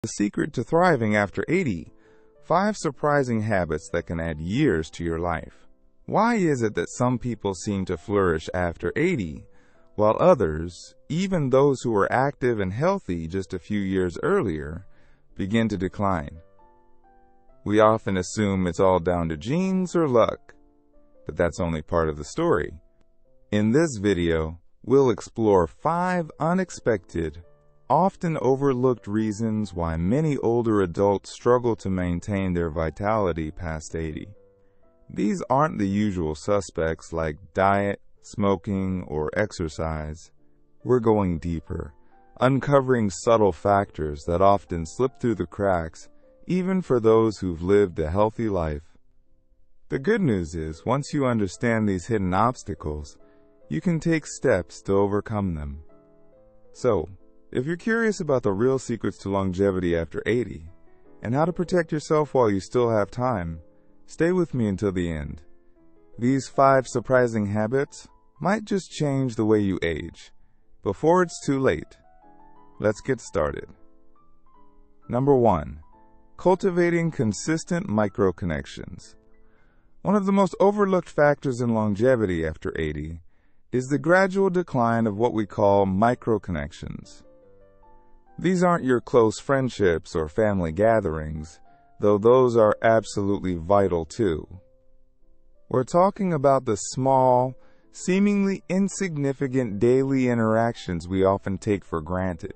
The secret to thriving after 80. 5 surprising habits that can add years to your life. Why is it that some people seem to flourish after 80, while others, even those who were active and healthy just a few years earlier, begin to decline? We often assume it's all down to genes or luck, but that's only part of the story. In this video, we'll explore 5 unexpected, often overlooked reasons why many older adults struggle to maintain their vitality past 80. These aren't the usual suspects like diet, smoking, or exercise. We're going deeper, uncovering subtle factors that often slip through the cracks, even for those who've lived a healthy life. The good news is, once you understand these hidden obstacles, you can take steps to overcome them. So, if you're curious about the real secrets to longevity after 80, and how to protect yourself while you still have time, stay with me until the end. These 5 surprising habits might just change the way you age, before it's too late. Let's get started. Number 1. Cultivating consistent micro-connections. One of the most overlooked factors in longevity after 80 is the gradual decline of what we call micro-connections. These aren't your close friendships or family gatherings, though those are absolutely vital too. We're talking about the small, seemingly insignificant daily interactions we often take for granted.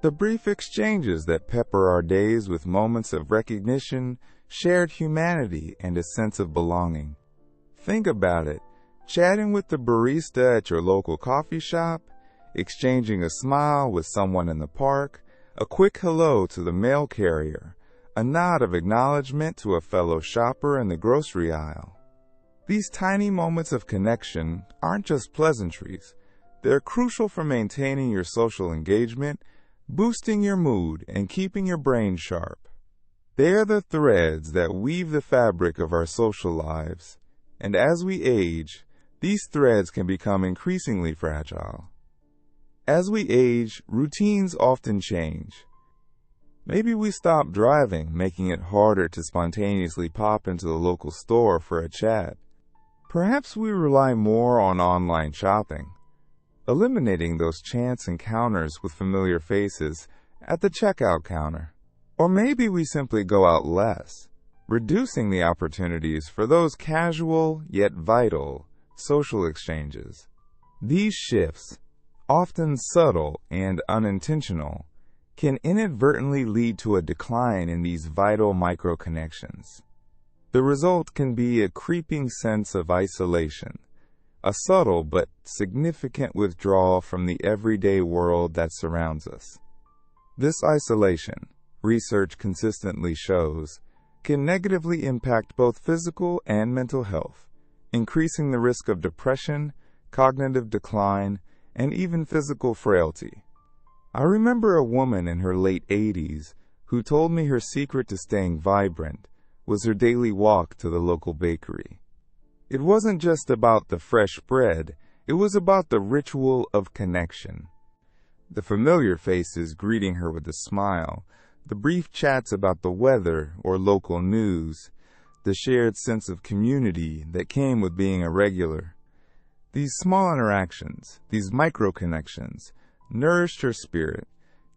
The brief exchanges that pepper our days with moments of recognition, shared humanity, and a sense of belonging. Think about it. Chatting with the barista at your local coffee shop, exchanging a smile with someone in the park, a quick hello to the mail carrier, a nod of acknowledgement to a fellow shopper in the grocery aisle. These tiny moments of connection aren't just pleasantries. They're crucial for maintaining your social engagement, boosting your mood, and keeping your brain sharp. They're the threads that weave the fabric of our social lives, and as we age, these threads can become increasingly fragile. As we age, routines often change. Maybe we stop driving, making it harder to spontaneously pop into the local store for a chat. Perhaps we rely more on online shopping, eliminating those chance encounters with familiar faces at the checkout counter. Or maybe we simply go out less, reducing the opportunities for those casual yet vital social exchanges. These shifts, often subtle and unintentional, can inadvertently lead to a decline in these vital micro-connections. The result can be a creeping sense of isolation, a subtle but significant withdrawal from the everyday world that surrounds us. This isolation, research consistently shows, can negatively impact both physical and mental health, increasing the risk of depression, cognitive decline, and even physical frailty. I remember a woman in her late 80s who told me her secret to staying vibrant was her daily walk to the local bakery. It wasn't just about the fresh bread, it was about the ritual of connection. The familiar faces greeting her with a smile, the brief chats about the weather or local news, the shared sense of community that came with being a regular. These small interactions, these micro-connections, nourished her spirit,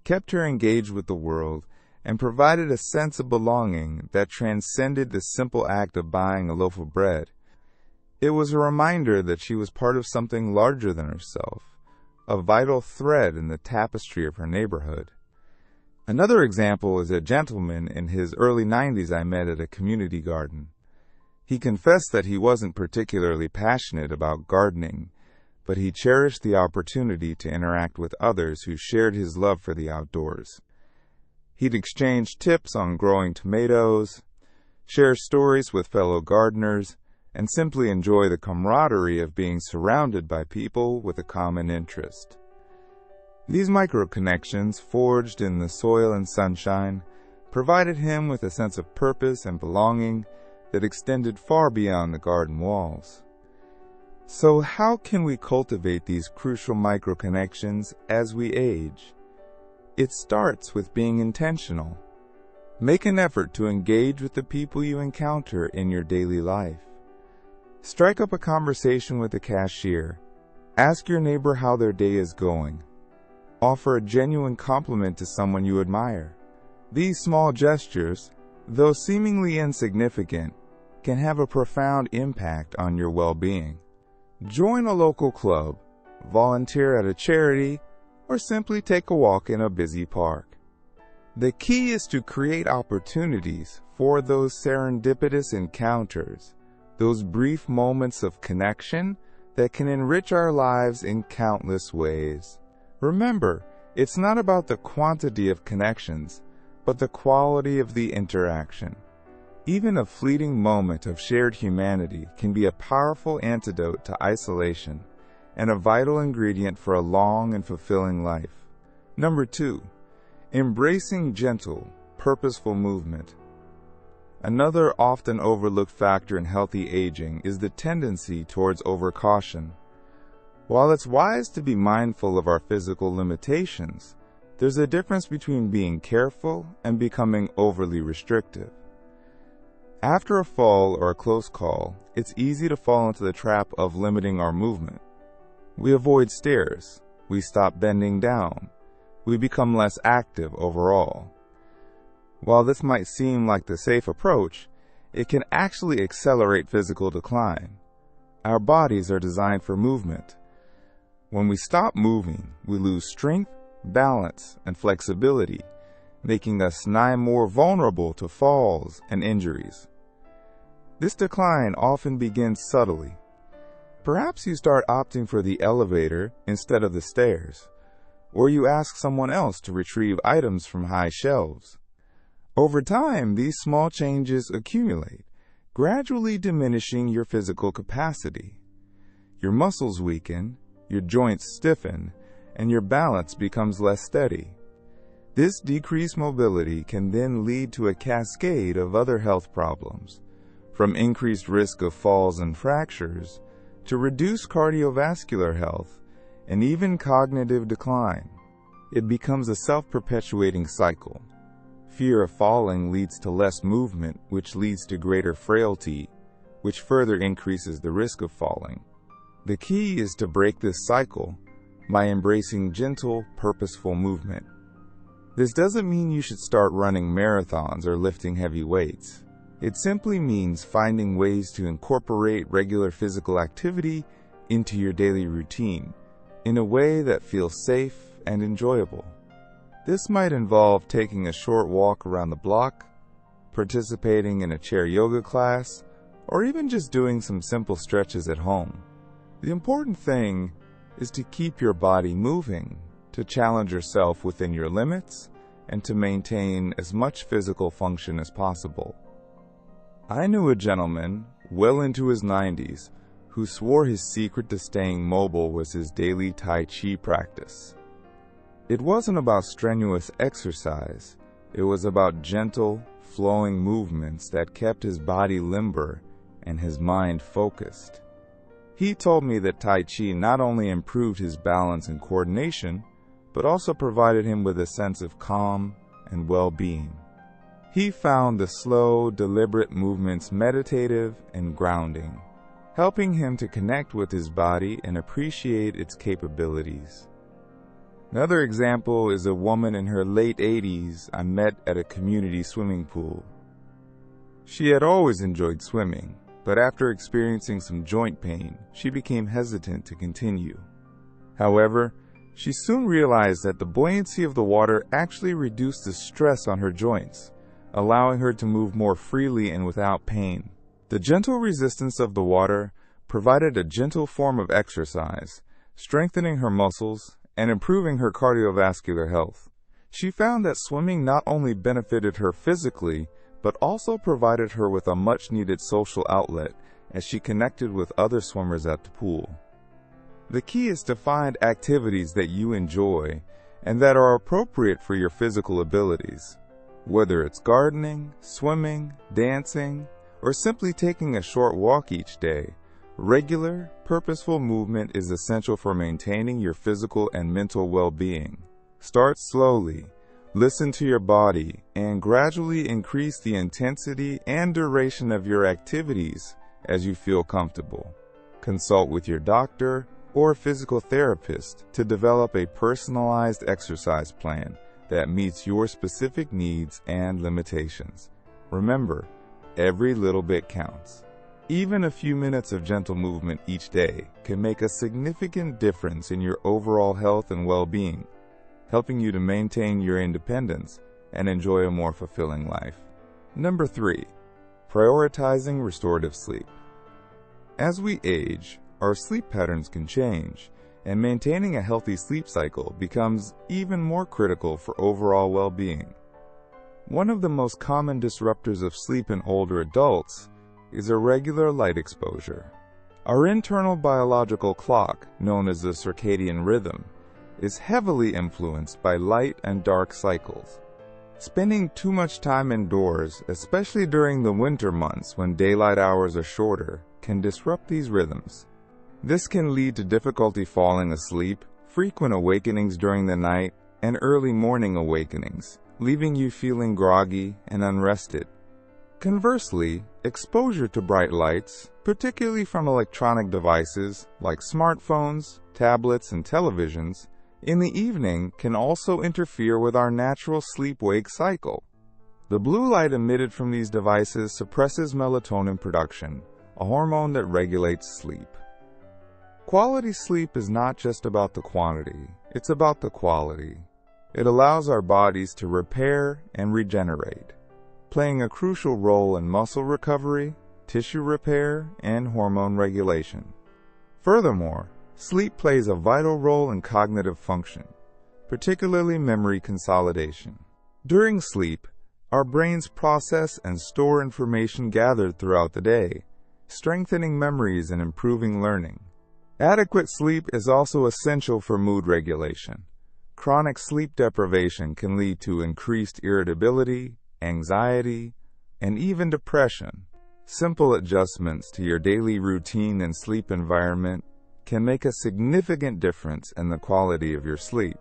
kept her engaged with the world, and provided a sense of belonging that transcended the simple act of buying a loaf of bread. It was a reminder that she was part of something larger than herself, a vital thread in the tapestry of her neighborhood. Another example is a gentleman in his early 90s I met at a community garden. He confessed that he wasn't particularly passionate about gardening, but he cherished the opportunity to interact with others who shared his love for the outdoors. He'd exchange tips on growing tomatoes, share stories with fellow gardeners, and simply enjoy the camaraderie of being surrounded by people with a common interest. These micro-connections, forged in the soil and sunshine, provided him with a sense of purpose and belonging that extended far beyond the garden walls. So how can we cultivate these crucial micro-connections as we age? It starts with being intentional. Make an effort to engage with the people you encounter in your daily life. Strike up a conversation with the cashier. Ask your neighbor how their day is going. Offer a genuine compliment to someone you admire. These small gestures, though seemingly insignificant, can have a profound impact on your well-being. Join a local club, volunteer at a charity, or simply take a walk in a busy park. The key is to create opportunities for those serendipitous encounters, those brief moments of connection that can enrich our lives in countless ways. Remember, it's not about the quantity of connections, but the quality of the interaction. Even a fleeting moment of shared humanity can be a powerful antidote to isolation and a vital ingredient for a long and fulfilling life. Number 2, embracing gentle, purposeful movement. Another often overlooked factor in healthy aging is the tendency towards overcaution. While it's wise to be mindful of our physical limitations, there's a difference between being careful and becoming overly restrictive. After a fall or a close call, it's easy to fall into the trap of limiting our movement. We avoid stairs, we stop bending down, we become less active overall. While this might seem like the safe approach, it can actually accelerate physical decline. Our bodies are designed for movement. When we stop moving, we lose strength, balance, and flexibility, making us nigh more vulnerable to falls and injuries. This decline often begins subtly. Perhaps you start opting for the elevator instead of the stairs, or you ask someone else to retrieve items from high shelves. Over time, these small changes accumulate, gradually diminishing your physical capacity. Your muscles weaken, your joints stiffen, and your balance becomes less steady. This decreased mobility can then lead to a cascade of other health problems, from increased risk of falls and fractures to reduced cardiovascular health and even cognitive decline. It becomes a self-perpetuating cycle. Fear of falling leads to less movement, which leads to greater frailty, which further increases the risk of falling. The key is to break this cycle by embracing gentle, purposeful movement. This doesn't mean you should start running marathons or lifting heavy weights. It simply means finding ways to incorporate regular physical activity into your daily routine in a way that feels safe and enjoyable. This might involve taking a short walk around the block, participating in a chair yoga class, or even just doing some simple stretches at home. The important thing is to keep your body moving, to challenge yourself within your limits, and to maintain as much physical function as possible. I knew a gentleman, well into his 90s, who swore his secret to staying mobile was his daily Tai Chi practice. It wasn't about strenuous exercise, it was about gentle, flowing movements that kept his body limber and his mind focused. He told me that Tai Chi not only improved his balance and coordination, but also provided him with a sense of calm and well-being. He found the slow, deliberate movements meditative and grounding, helping him to connect with his body and appreciate its capabilities. Another example is a woman in her late 80s I met at a community swimming pool. She had always enjoyed swimming, but after experiencing some joint pain, she became hesitant to continue. However, she soon realized that the buoyancy of the water actually reduced the stress on her joints, allowing her to move more freely and without pain. The gentle resistance of the water provided a gentle form of exercise, strengthening her muscles and improving her cardiovascular health. She found that swimming not only benefited her physically, but also provided her with a much-needed social outlet as she connected with other swimmers at the pool. The key is to find activities that you enjoy and that are appropriate for your physical abilities. Whether it's gardening, swimming, dancing, or simply taking a short walk each day, regular, purposeful movement is essential for maintaining your physical and mental well-being. Start slowly, listen to your body, and gradually increase the intensity and duration of your activities as you feel comfortable. Consult with your doctor or physical therapist to develop a personalized exercise plan that meets your specific needs and limitations. Remember, every little bit counts. Even a few minutes of gentle movement each day can make a significant difference in your overall health and well-being, helping you to maintain your independence and enjoy a more fulfilling life. Number 3, prioritizing restorative sleep. As we age, our sleep patterns can change, and maintaining a healthy sleep cycle becomes even more critical for overall well-being. One of the most common disruptors of sleep in older adults is irregular light exposure. Our internal biological clock, known as the circadian rhythm, is heavily influenced by light and dark cycles. Spending too much time indoors, especially during the winter months when daylight hours are shorter, can disrupt these rhythms. This can lead to difficulty falling asleep, frequent awakenings during the night, and early morning awakenings, leaving you feeling groggy and unrested. Conversely, exposure to bright lights, particularly from electronic devices like smartphones, tablets, and televisions, in the evening can also interfere with our natural sleep-wake cycle. The blue light emitted from these devices suppresses melatonin production, a hormone that regulates sleep. Quality sleep is not just about the quantity, it's about the quality. It allows our bodies to repair and regenerate, playing a crucial role in muscle recovery, tissue repair, and hormone regulation. Furthermore, sleep plays a vital role in cognitive function, particularly memory consolidation. During sleep, our brains process and store information gathered throughout the day, strengthening memories and improving learning. Adequate sleep is also essential for mood regulation. Chronic sleep deprivation can lead to increased irritability, anxiety, and even depression. Simple adjustments to your daily routine and sleep environment can make a significant difference in the quality of your sleep.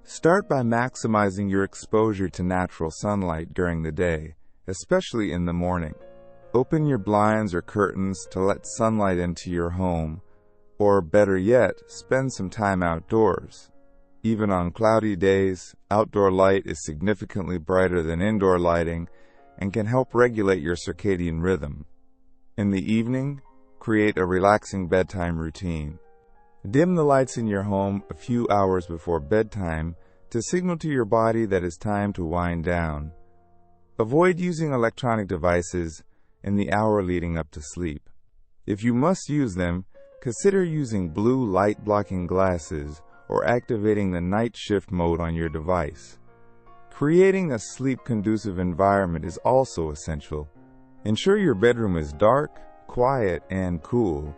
Start by maximizing your exposure to natural sunlight during the day, especially in the morning. Open your blinds or curtains to let sunlight into your home, or better yet, spend some time outdoors. Even on cloudy days, outdoor light is significantly brighter than indoor lighting and can help regulate your circadian rhythm. In the evening, create a relaxing bedtime routine. Dim the lights in your home a few hours before bedtime to signal to your body that it's time to wind down. Avoid using electronic devices in the hour leading up to sleep. If you must use them, consider using blue light-blocking glasses or activating the night shift mode on your device. Creating a sleep-conducive environment is also essential. Ensure your bedroom is dark, quiet, and cool.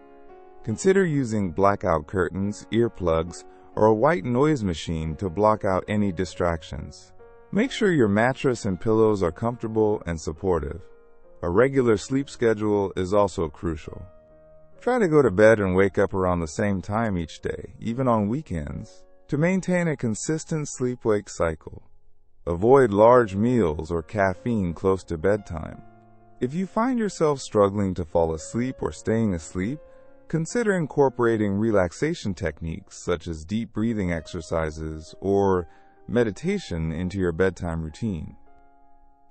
Consider using blackout curtains, earplugs, or a white noise machine to block out any distractions. Make sure your mattress and pillows are comfortable and supportive. A regular sleep schedule is also crucial. Try to go to bed and wake up around the same time each day, even on weekends, to maintain a consistent sleep-wake cycle. Avoid large meals or caffeine close to bedtime. If you find yourself struggling to fall asleep or staying asleep, consider incorporating relaxation techniques such as deep breathing exercises or meditation into your bedtime routine.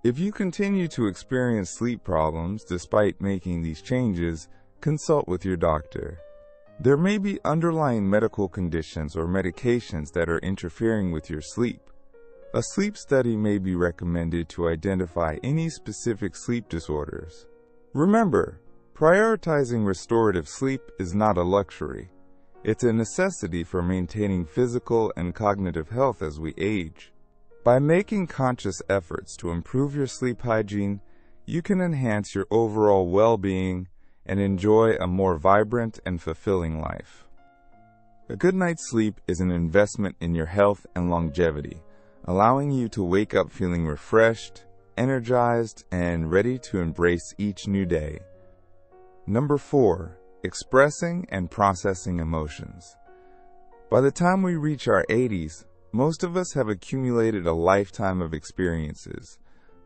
If you continue to experience sleep problems despite making these changes, consult with your doctor. There may be underlying medical conditions or medications that are interfering with your sleep. A sleep study may be recommended to identify any specific sleep disorders. Remember, prioritizing restorative sleep is not a luxury. It's a necessity for maintaining physical and cognitive health as we age. By making conscious efforts to improve your sleep hygiene, you can enhance your overall well-being and enjoy a more vibrant and fulfilling life. A good night's sleep is an investment in your health and longevity, allowing you to wake up feeling refreshed, energized, and ready to embrace each new day. Number 4, expressing and processing emotions. By the time we reach our 80s, Most of us have accumulated a lifetime of experiences,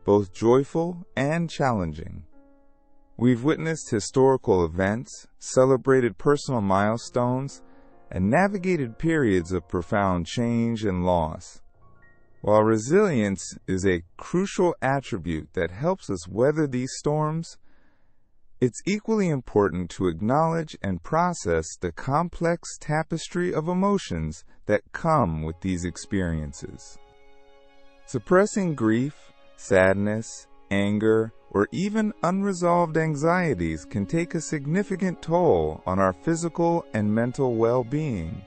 both joyful and challenging. We've witnessed historical events, celebrated personal milestones, and navigated periods of profound change and loss. While resilience is a crucial attribute that helps us weather these storms, it's equally important to acknowledge and process the complex tapestry of emotions that come with these experiences. Suppressing grief, sadness, anger, or even unresolved anxieties can take a significant toll on our physical and mental well-being,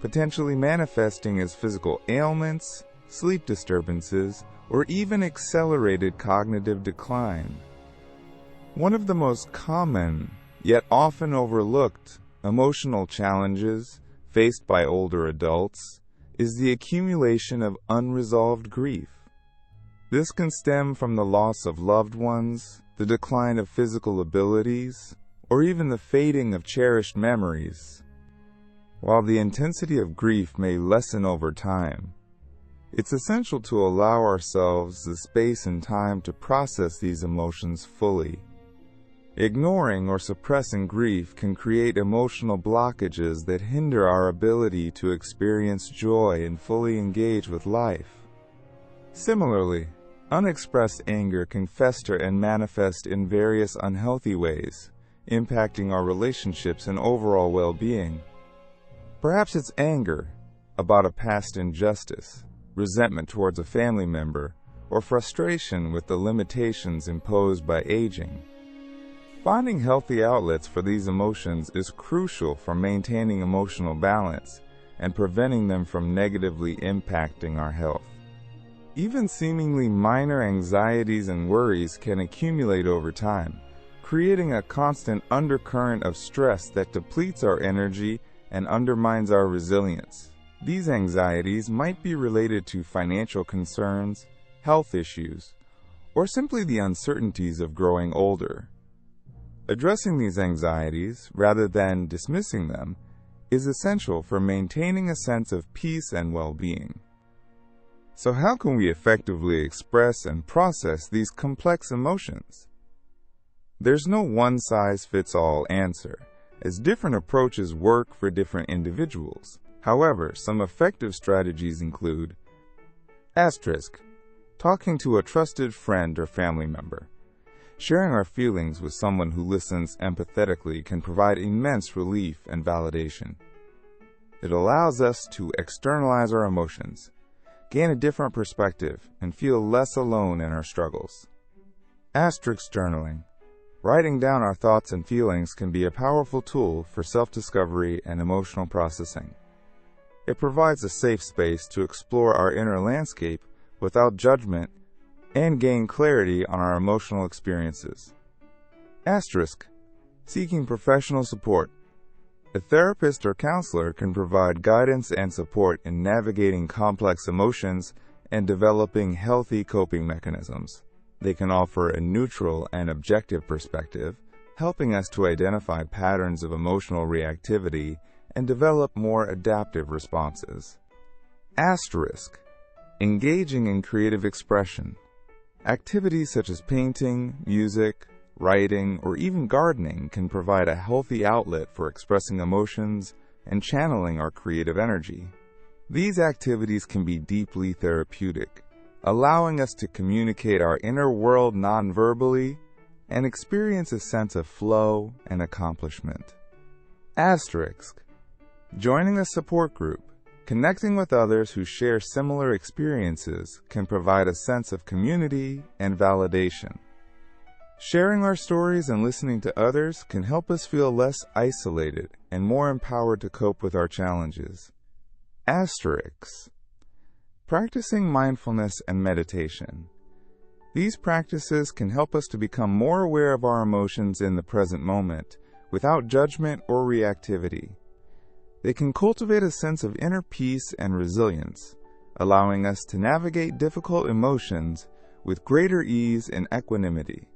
potentially manifesting as physical ailments, sleep disturbances, or even accelerated cognitive decline. One of the most common, yet often overlooked, emotional challenges faced by older adults is the accumulation of unresolved grief. This can stem from the loss of loved ones, the decline of physical abilities, or even the fading of cherished memories. While the intensity of grief may lessen over time, it's essential to allow ourselves the space and time to process these emotions fully. Ignoring or suppressing grief can create emotional blockages that hinder our ability to experience joy and fully engage with life. Similarly, unexpressed anger can fester and manifest in various unhealthy ways, impacting our relationships and overall well-being. Perhaps it's anger about a past injustice, resentment towards a family member, or frustration with the limitations imposed by aging. Finding healthy outlets for these emotions is crucial for maintaining emotional balance and preventing them from negatively impacting our health. Even seemingly minor anxieties and worries can accumulate over time, creating a constant undercurrent of stress that depletes our energy and undermines our resilience. These anxieties might be related to financial concerns, health issues, or simply the uncertainties of growing older. Addressing these anxieties, rather than dismissing them, is essential for maintaining a sense of peace and well-being. So how can we effectively express and process these complex emotions? There's no one-size-fits-all answer, as different approaches work for different individuals. However, some effective strategies include talking to a trusted friend or family member. Sharing our feelings with someone who listens empathetically can provide immense relief and validation. It allows us to externalize our emotions, gain a different perspective, and feel less alone in our struggles. Journaling. Writing down our thoughts and feelings can be a powerful tool for self-discovery and emotional processing. It provides a safe space to explore our inner landscape without judgment and gain clarity on our emotional experiences. Seeking professional support. A therapist or counselor can provide guidance and support in navigating complex emotions and developing healthy coping mechanisms. They can offer a neutral and objective perspective, helping us to identify patterns of emotional reactivity and develop more adaptive responses. Engaging in creative expression. Activities such as painting, music, writing, or even gardening can provide a healthy outlet for expressing emotions and channeling our creative energy. These activities can be deeply therapeutic, allowing us to communicate our inner world non-verbally and experience a sense of flow and accomplishment. Joining a support group. Connecting with others who share similar experiences can provide a sense of community and validation. Sharing our stories and listening to others can help us feel less isolated and more empowered to cope with our challenges. Practicing mindfulness and meditation. These practices can help us to become more aware of our emotions in the present moment, without judgment or reactivity. They can cultivate a sense of inner peace and resilience, allowing us to navigate difficult emotions with greater ease and equanimity.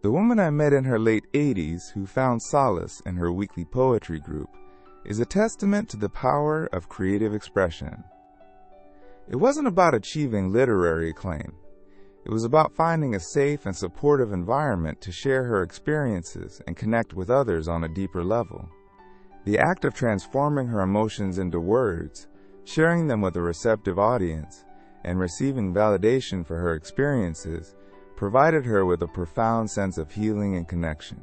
The woman I met in her late 80s who found solace in her weekly poetry group is a testament to the power of creative expression. It wasn't about achieving literary acclaim. It was about finding a safe and supportive environment to share her experiences and connect with others on a deeper level. The act of transforming her emotions into words, sharing them with a receptive audience, and receiving validation for her experiences provided her with a profound sense of healing and connection.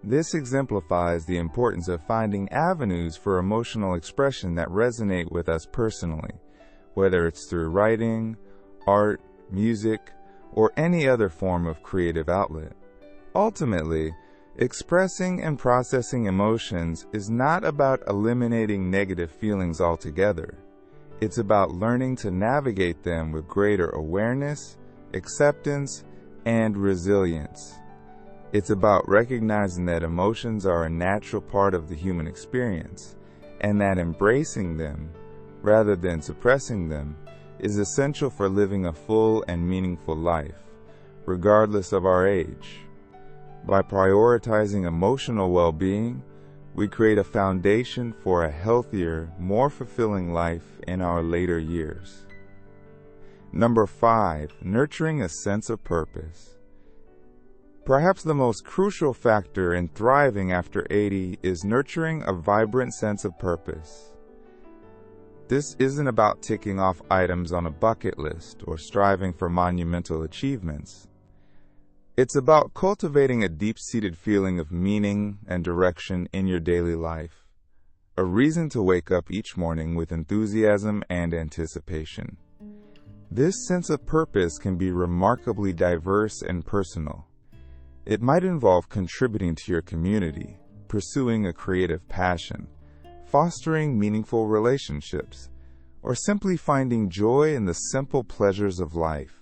This exemplifies the importance of finding avenues for emotional expression that resonate with us personally, whether it's through writing, art, music, or any other form of creative outlet. Ultimately, expressing and processing emotions is not about eliminating negative feelings altogether. It's about learning to navigate them with greater awareness, acceptance, and resilience. It's about recognizing that emotions are a natural part of the human experience, and that embracing them, rather than suppressing them, is essential for living a full and meaningful life, regardless of our age. By prioritizing emotional well-being, we create a foundation for a healthier, more fulfilling life in our later years. Number 5, nurturing a sense of purpose. Perhaps the most crucial factor in thriving after 80 is nurturing a vibrant sense of purpose. This isn't about ticking off items on a bucket list or striving for monumental achievements. It's about cultivating a deep-seated feeling of meaning and direction in your daily life, a reason to wake up each morning with enthusiasm and anticipation. This sense of purpose can be remarkably diverse and personal. It might involve contributing to your community, pursuing a creative passion, fostering meaningful relationships, or simply finding joy in the simple pleasures of life.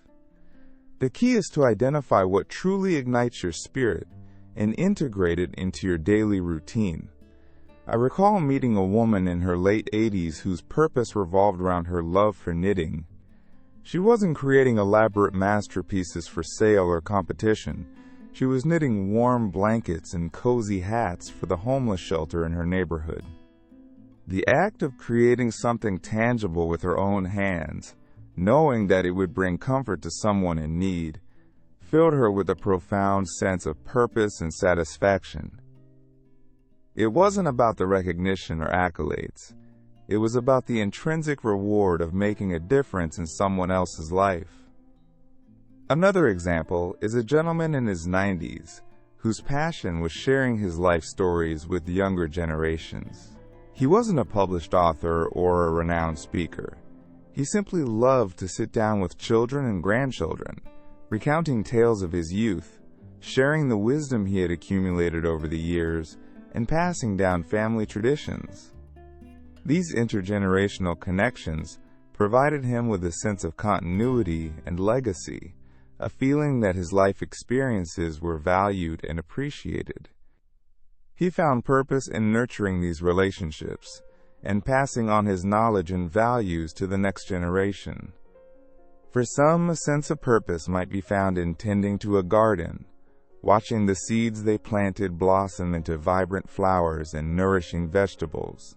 The key is to identify what truly ignites your spirit and integrate it into your daily routine. I recall meeting a woman in her late 80s whose purpose revolved around her love for knitting. She wasn't creating elaborate masterpieces for sale or competition. She was knitting warm blankets and cozy hats for the homeless shelter in her neighborhood. The act of creating something tangible with her own hands, knowing that it would bring comfort to someone in need, filled her with a profound sense of purpose and satisfaction. It wasn't about the recognition or accolades. It was about the intrinsic reward of making a difference in someone else's life. Another example is a gentleman in his 90s whose passion was sharing his life stories with younger generations. He wasn't a published author or a renowned speaker. He simply loved to sit down with children and grandchildren, recounting tales of his youth, sharing the wisdom he had accumulated over the years, and passing down family traditions. These intergenerational connections provided him with a sense of continuity and legacy, a feeling that his life experiences were valued and appreciated. He found purpose in nurturing these relationships and passing on his knowledge and values to the next generation. For some, a sense of purpose might be found in tending to a garden, watching the seeds they planted blossom into vibrant flowers and nourishing vegetables.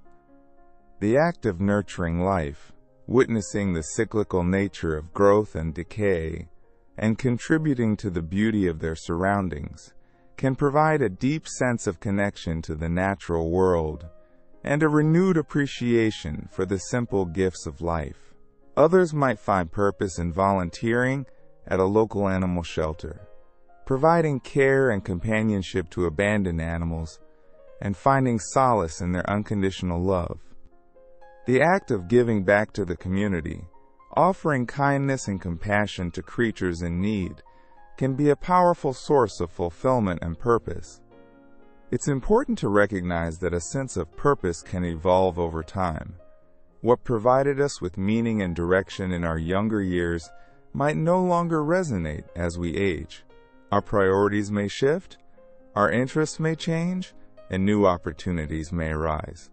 The act of nurturing life, witnessing the cyclical nature of growth and decay, and contributing to the beauty of their surroundings, can provide a deep sense of connection to the natural world and a renewed appreciation for the simple gifts of life. Others might find purpose in volunteering at a local animal shelter, providing care and companionship to abandoned animals, and finding solace in their unconditional love. The act of giving back to the community, offering kindness and compassion to creatures in need, can be a powerful source of fulfillment and purpose. It's important to recognize that a sense of purpose can evolve over time. What provided us with meaning and direction in our younger years might no longer resonate as we age. Our priorities may shift, our interests may change, and new opportunities may arise.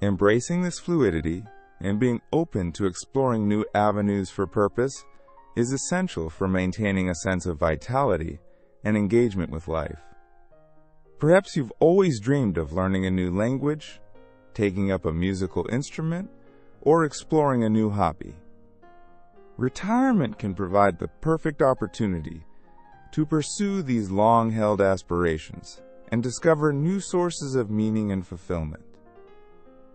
Embracing this fluidity and being open to exploring new avenues for purpose is essential for maintaining a sense of vitality and engagement with life. Perhaps you've always dreamed of learning a new language, taking up a musical instrument, or exploring a new hobby. Retirement can provide the perfect opportunity to pursue these long-held aspirations and discover new sources of meaning and fulfillment.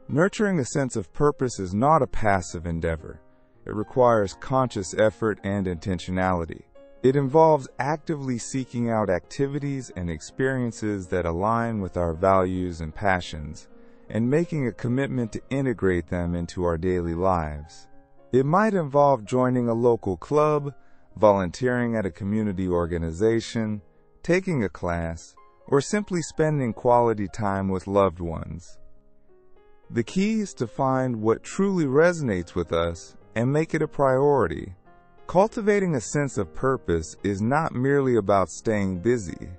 Nurturing a sense of purpose is not a passive endeavor. It requires conscious effort and intentionality. It involves actively seeking out activities and experiences that align with our values and passions, and making a commitment to integrate them into our daily lives. It might involve joining a local club, volunteering at a community organization, taking a class, or simply spending quality time with loved ones. The key is to find what truly resonates with us and make it a priority. Cultivating a sense of purpose is not merely about staying busy.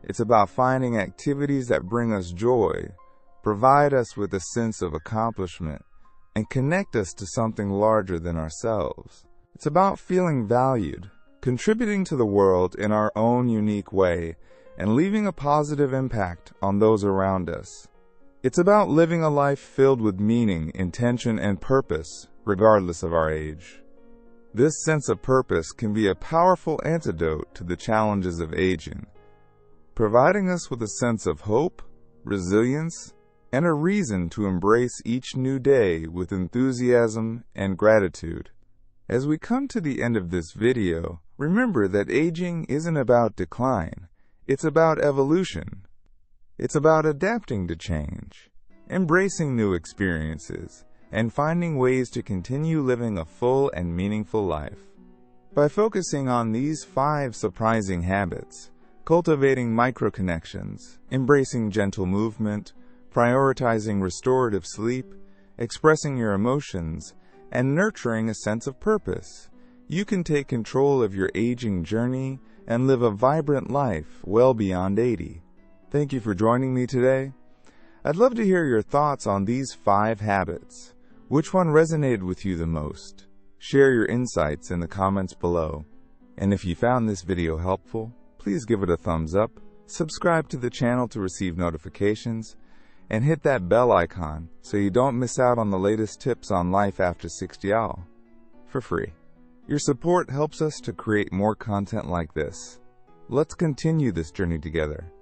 It's about finding activities that bring us joy, provide us with a sense of accomplishment, and connect us to something larger than ourselves. It's about feeling valued, contributing to the world in our own unique way, and leaving a positive impact on those around us. It's about living a life filled with meaning, intention, and purpose, regardless of our age. This sense of purpose can be a powerful antidote to the challenges of aging, providing us with a sense of hope, resilience, and a reason to embrace each new day with enthusiasm and gratitude. As we come to the end of this video, remember that aging isn't about decline. It's about evolution. It's about adapting to change, embracing new experiences, and finding ways to continue living a full and meaningful life. By focusing on these 5 surprising habits, cultivating micro-connections, embracing gentle movement, prioritizing restorative sleep, expressing your emotions, and nurturing a sense of purpose, you can take control of your aging journey and live a vibrant life well beyond 80. Thank you for joining me today. I'd love to hear your thoughts on these 5 habits. Which one resonated with you the most? Share your insights in the comments below. And if you found this video helpful, please give it a thumbs up, subscribe to the channel to receive notifications, and hit that bell icon so you don't miss out on the latest tips on life after 60 for free. Your support helps us to create more content like this. Let's continue this journey together.